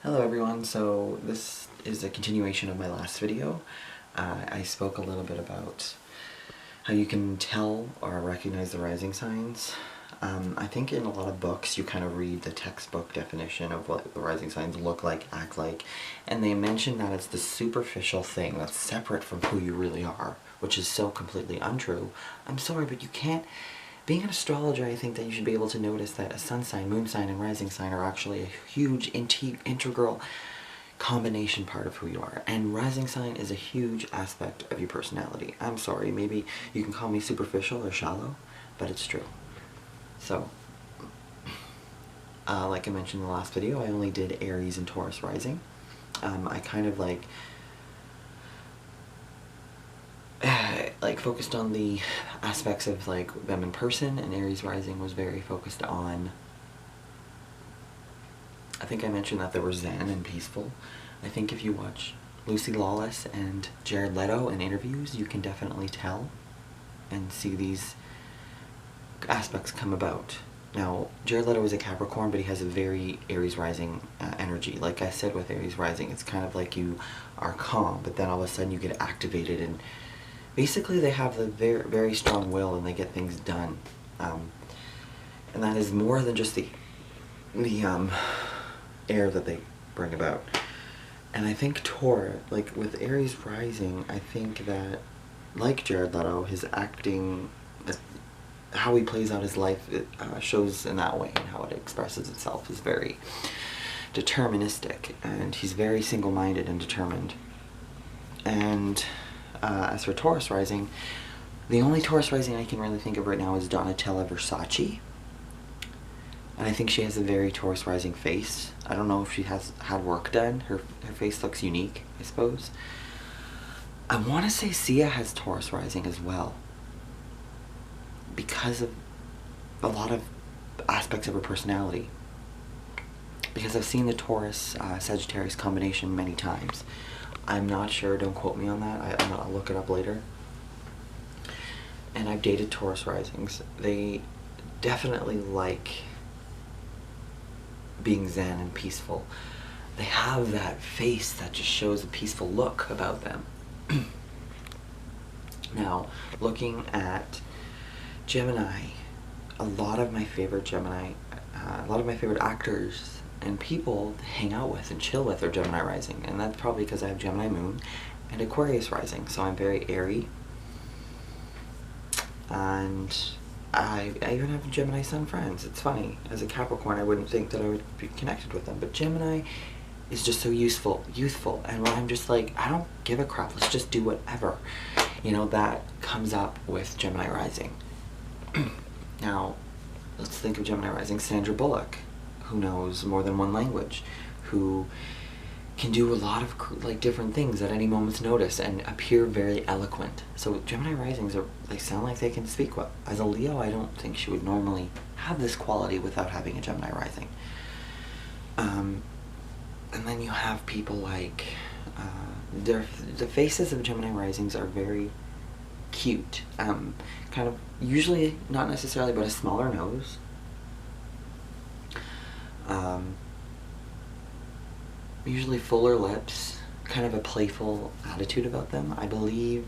Hello everyone, so this is a continuation of my last video. I spoke a little bit about how you can tell or recognize the rising signs. I think in a lot of books you kind of read the textbook definition of what the rising signs look like, act like, and they mention that it's the superficial thing that's separate from who you really are, which is so completely untrue. I'm sorry, but you can't. Being an astrologer, I think that you should be able to notice that a sun sign, moon sign, and rising sign are actually a huge integral combination part of who you are. And rising sign is a huge aspect of your personality. I'm sorry, maybe you can call me superficial or shallow, but it's true. So, like I mentioned in the last video, I only did Aries and Taurus rising. I kind of like focused on the aspects of like them in person, and Aries rising was very focused on, I think I mentioned that they were zen and peaceful. I think if you watch Lucy Lawless and Jared Leto in interviews, you can definitely tell and see these aspects come about. Now, Jared Leto is a Capricorn, but he has a very Aries rising energy. Like I said with Aries rising, it's kind of like you are calm, but then all of a sudden you get activated, and basically they have the very, very strong will and they get things done. And that is more than just the air that they bring about. And I think Taurus, like with Aries rising, I think that, like Jared Leto, his acting, how he plays out his life, it shows in that way, and how it expresses itself is very deterministic, and he's very single-minded and determined. And as for Taurus rising, the only Taurus rising I can really think of right now is Donatella Versace. And I think she has a very Taurus rising face. I don't know if she has had work done. Her face looks unique, I suppose. I want to say Sia has Taurus rising as well, because of a lot of aspects of her personality. Because I've seen the Taurus Sagittarius combination many times. I'm not sure, don't quote me on that, I'll look it up later. And I've dated Taurus risings. They definitely like being zen and peaceful. They have that face that just shows a peaceful look about them. Now, looking at Gemini, a lot of my favorite actors and people to hang out with and chill with are Gemini rising, and that's probably because I have Gemini moon and Aquarius rising, so I'm very airy. And I even have Gemini sun friends. It's funny, as a Capricorn I wouldn't think that I would be connected with them, but Gemini is just so youthful, and when I'm just like, I don't give a crap, let's just do whatever, you know, that comes up with Gemini rising. Now, let's think of Gemini rising Sandra Bullock, who knows more than one language, who can do a lot of like different things at any moment's notice and appear very eloquent. So Gemini risings they sound like they can speak well. As a Leo, I don't think she would normally have this quality without having a Gemini rising. And then you have people like the faces of Gemini risings are very cute. Kind of usually not necessarily, but a smaller nose. Usually fuller lips, kind of a playful attitude about them. I believe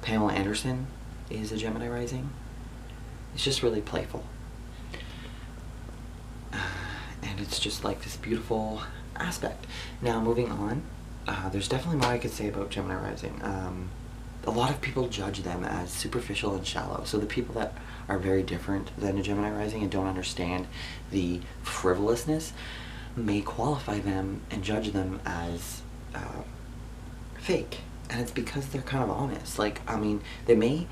Pamela Anderson is a Gemini rising. It's just really playful. And it's just like this beautiful aspect. Now, moving on, there's definitely more I could say about Gemini rising. A lot of people judge them as superficial and shallow. So the people that are very different than a Gemini rising and don't understand the frivolousness may qualify them and judge them as fake. And it's because they're kind of honest. Like, I mean, they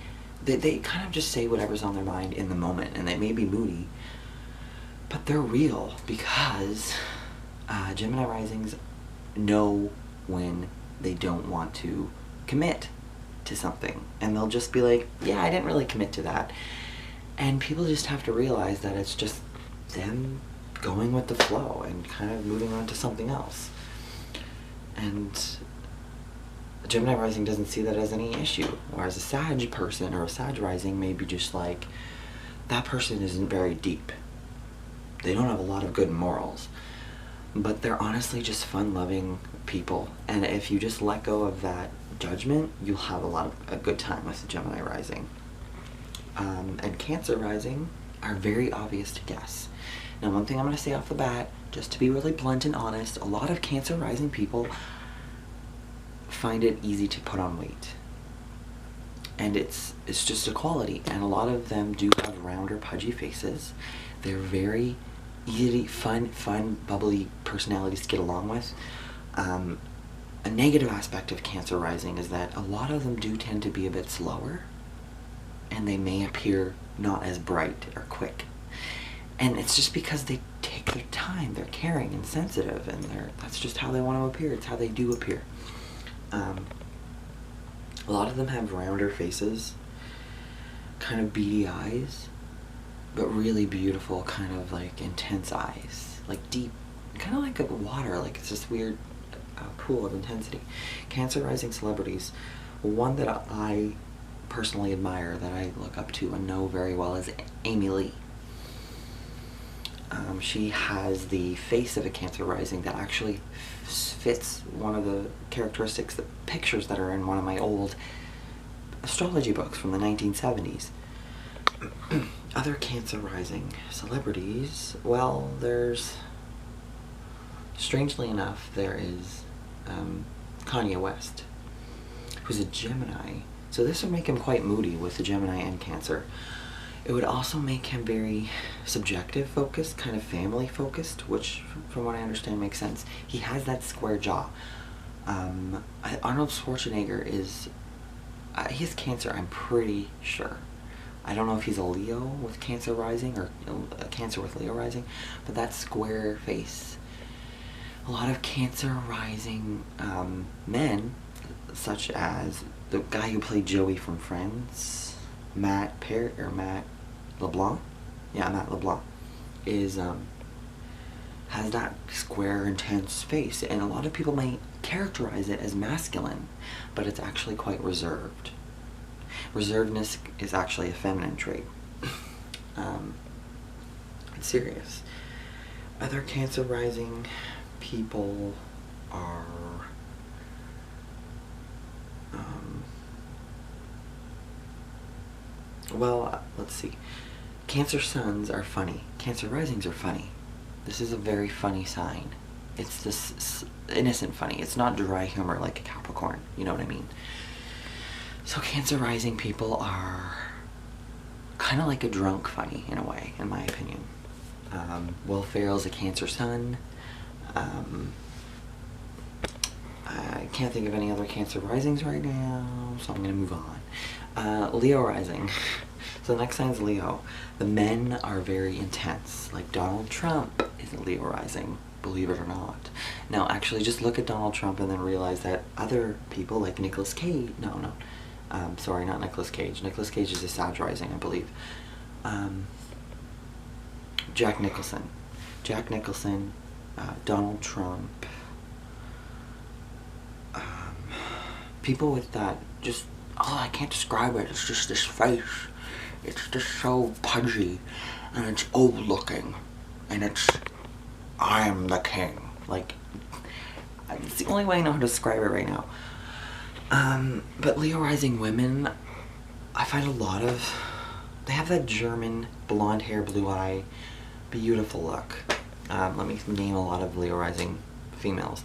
kind of just say whatever's on their mind in the moment, and they may be moody, but they're real, because Gemini risings know when they don't want to commit to something, and they'll just be like, yeah, I didn't really commit to that. And people just have to realize that it's just them going with the flow and kind of moving on to something else. And a Gemini rising doesn't see that as any issue, whereas a Sag person or a Sag rising may be just like, that person isn't very deep. they don't have a lot of good morals, but they're honestly just fun-loving people. And if you just let go of that judgment, you'll have a good time with the Gemini rising. And Cancer rising are very obvious to guess. Now, one thing I'm going to say off the bat, just to be really blunt and honest, a lot of Cancer rising people find it easy to put on weight. And it's just a quality, and a lot of them do have rounder, pudgy faces. They're very easy, fun, bubbly personalities to get along with. A negative aspect of Cancer rising is that a lot of them do tend to be a bit slower, and they may appear not as bright or quick. And it's just because they take their time. They're caring and sensitive, and that's just how they want to appear. It's how they do appear. A lot of them have rounder faces, kind of beady eyes, but really beautiful, kind of like intense eyes, like deep, kind of like water, like it's this weird pool of intensity. Cancer rising celebrities, one that I personally admire, that I look up to and know very well, is Amy Lee. She has the face of a Cancer rising that actually fits one of the characteristics, the pictures that are in one of my old astrology books from the 1970s. Other Cancer rising celebrities, well, strangely enough, there is Kanye West, who's a Gemini. So this would make him quite moody with the Gemini and Cancer. It would also make him very subjective focused, kind of family focused, which from what I understand makes sense. He has that square jaw. Arnold Schwarzenegger he's Cancer, I'm pretty sure. I don't know if he's a Leo with Cancer rising or a Cancer with Leo rising, but that square face. A lot of Cancer rising men, such as the guy who played Joey from Friends, Matt LeBlanc, Matt LeBlanc, has that square, intense face, and a lot of people may characterize it as masculine, but it's actually quite reserved. Reservedness is actually a feminine trait. It's serious. Other Cancer rising people are well, let's see. Cancer suns are funny. Cancer risings are funny. This is a very funny sign. It's this innocent funny. It's not dry humor like a Capricorn. You know what I mean? So Cancer rising people are kind of like a drunk funny in a way, in my opinion. Will Ferrell's a Cancer sun. I can't think of any other Cancer risings right now, so I'm going to move on. Leo rising. So the next sign is Leo. The men are very intense. Like Donald Trump is a Leo rising, believe it or not. Now, actually, just look at Donald Trump and then realize that other people like Nicolas Cage, sorry, not Nicolas Cage. Nicolas Cage is a Sag rising, I believe. Jack Nicholson, Donald Trump, people with that, just, I can't describe it, it's just this face. It's just so pudgy, and it's old looking, and I am the king. Like, it's the only way I know how to describe it right now. But Leo rising women, I find they have that German blonde hair, blue eye, beautiful look. Let me name a lot of Leo rising females.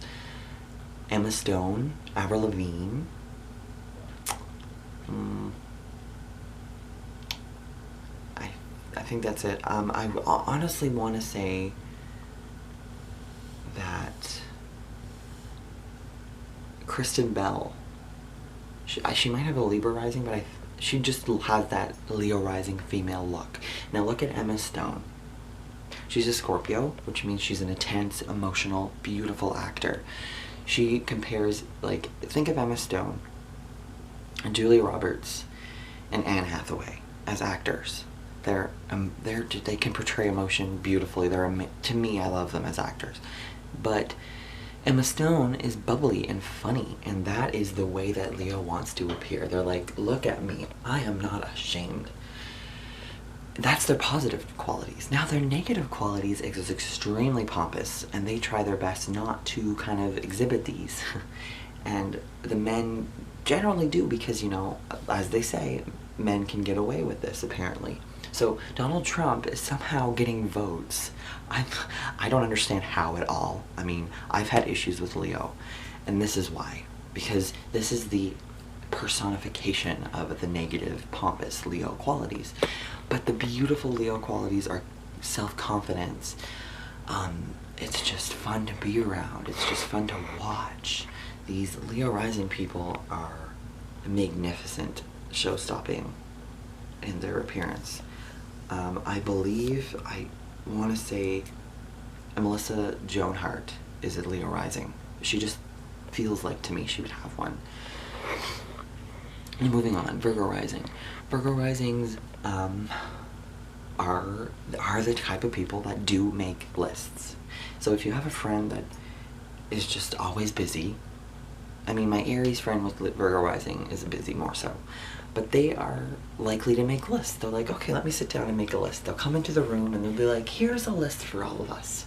Emma Stone, Avril Lavigne, I think that's it. I honestly want to say that Kristen Bell, she might have a Libra rising, but she just has that Leo rising female look. Now look at Emma Stone. She's a Scorpio, which means she's an intense, emotional, beautiful actor. She compares, like, think of Emma Stone and Julia Roberts and Anne Hathaway as actors. They can portray emotion beautifully. To me, I love them as actors. But Emma Stone is bubbly and funny, and that is the way that Leo wants to appear. They're like, look at me, I am not ashamed. that's their positive qualities. Now their negative qualities is extremely pompous, and they try their best not to kind of exhibit these. And the men generally do, because, you know, as they say, men can get away with this, apparently. So Donald Trump is somehow getting votes. I don't understand how at all. I mean, I've had issues with Leo, and this is why. Because this is the personification of the negative, pompous Leo qualities. But the beautiful Leo qualities are self-confidence. It's just fun to be around. It's just fun to watch. These Leo rising people are magnificent, show-stopping in their appearance. I believe, I want to say, Melissa Joan Hart is a Leo rising. She just feels like, to me, she would have one. And moving on, Virgo rising. Virgo risings are the type of people that do make lists. So if you have a friend that is just always busy, I mean, my Aries friend with Virgo rising is busy more so, but they are likely to make lists. They're like, okay, let me sit down and make a list. They'll come into the room and they'll be like, here's a list for all of us.